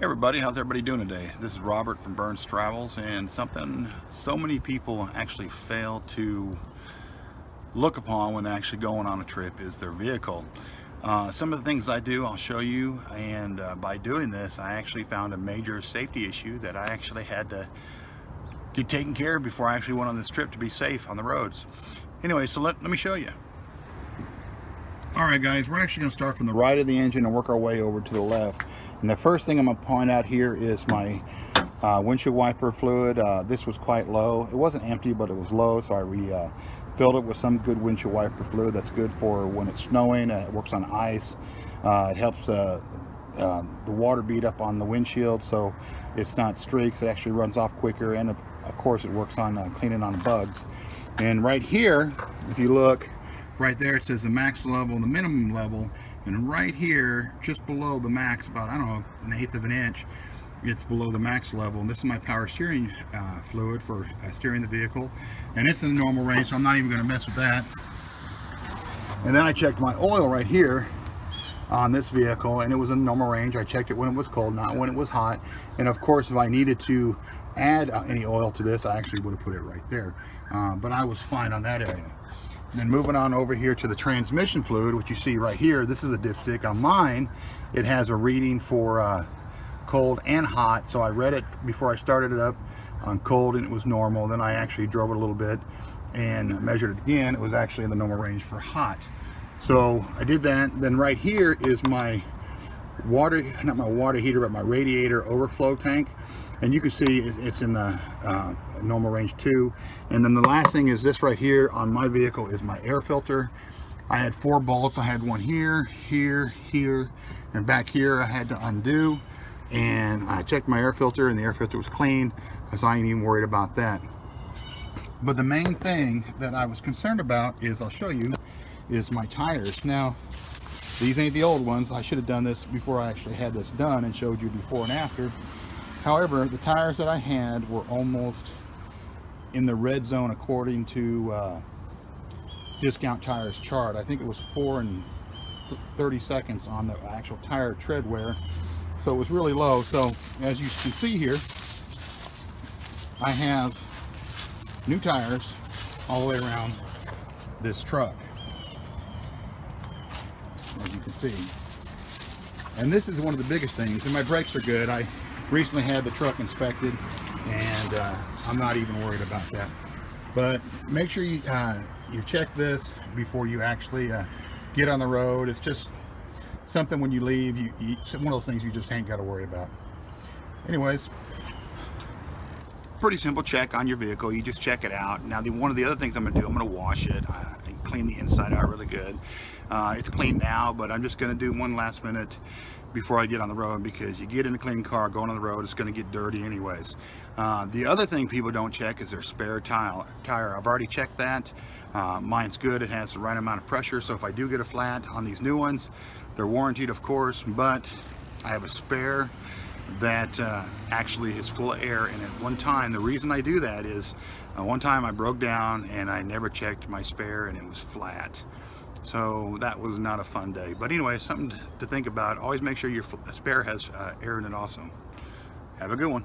Hey everybody, how's everybody doing today? This is Robert from Burns Travels, and something so many people actually fail to look upon when they're actually going on a trip is their vehicle. Some of the things I do, I'll show you, and by doing this, I actually found a major safety issue that I actually had to get taken care of before I actually went on this trip to be safe on the roads. Anyway, so let me show you. Alright guys, we're actually going to start from the right of the engine and work our way over to the left. And the first thing I'm going to point out here is my windshield wiper fluid. This was quite low. It wasn't empty, but it was low, so I refilled it with some good windshield wiper fluid. That's good for when it's snowing. It works on ice. It helps the water bead up on the windshield so it's not streaks. It actually runs off quicker, and of course it works on cleaning on bugs. And right here, if you look, right there it says the max level and the minimum level, and right here just below the max, about I don't know, 1/8 of an inch, it's below the max level. And this is my power steering fluid for steering the vehicle, and it's in the normal range, so I'm not even going to mess with that. And then I checked my oil right here on this vehicle, and it was in the normal range. I checked it when it was cold, not when it was hot. And of course, if I needed to add any oil to this, I actually would have put it right there, but I was fine on that area. Then moving on over here to the transmission fluid, which you see right here, this is a dipstick. On mine, it has a reading for cold and hot, so I read it before I started it up on cold, and it was normal. Then I actually drove it a little bit and measured it again. It was actually in the normal range for hot. So I did that. Then right here is my water, not my water heater, but my radiator overflow tank, and you can see it's in the normal range too. And then the last thing is this right here on my vehicle is my air filter. I had 4 bolts. I had one here, here, here, and back here I had to undo, and I checked my air filter, and the air filter was clean, so I ain't even worried about that. But the main thing that I was concerned about is, I'll show you, is my tires. Now, these ain't the old ones. I should have done this before I actually had this done and showed you before and after. However, the tires that I had were almost in the red zone according to Discount Tires chart. I think it was 4 and 30 seconds on the actual tire tread wear, so it was really low. So as you can see here, I have new tires all the way around this truck, as you can see. And this is one of the biggest things, and my brakes are good. I recently had the truck inspected, and I'm not even worried about that. But make sure you check this before you actually get on the road. It's just something when you leave, one of those things you just ain't got to worry about. Anyways, pretty simple check on your vehicle. You just check it out. Now, one of the other things I'm going to do, I'm going to wash it and clean the inside out really good. It's clean now, but I'm just going to do one last minute before I get on the road, because you get in a clean car going on the road, it's going to get dirty anyways. The other thing people don't check is their spare tire. I've already checked that. Mine's good. It has the right amount of pressure, so if I do get a flat on these new ones, they're warranted, of course, but I have a spare that actually is full of air. And at one time, the reason I do that is one time I broke down and I never checked my spare, and it was flat. So that was not a fun day. But anyway, something to think about. Always make sure your spare has air in it also. Have a good one.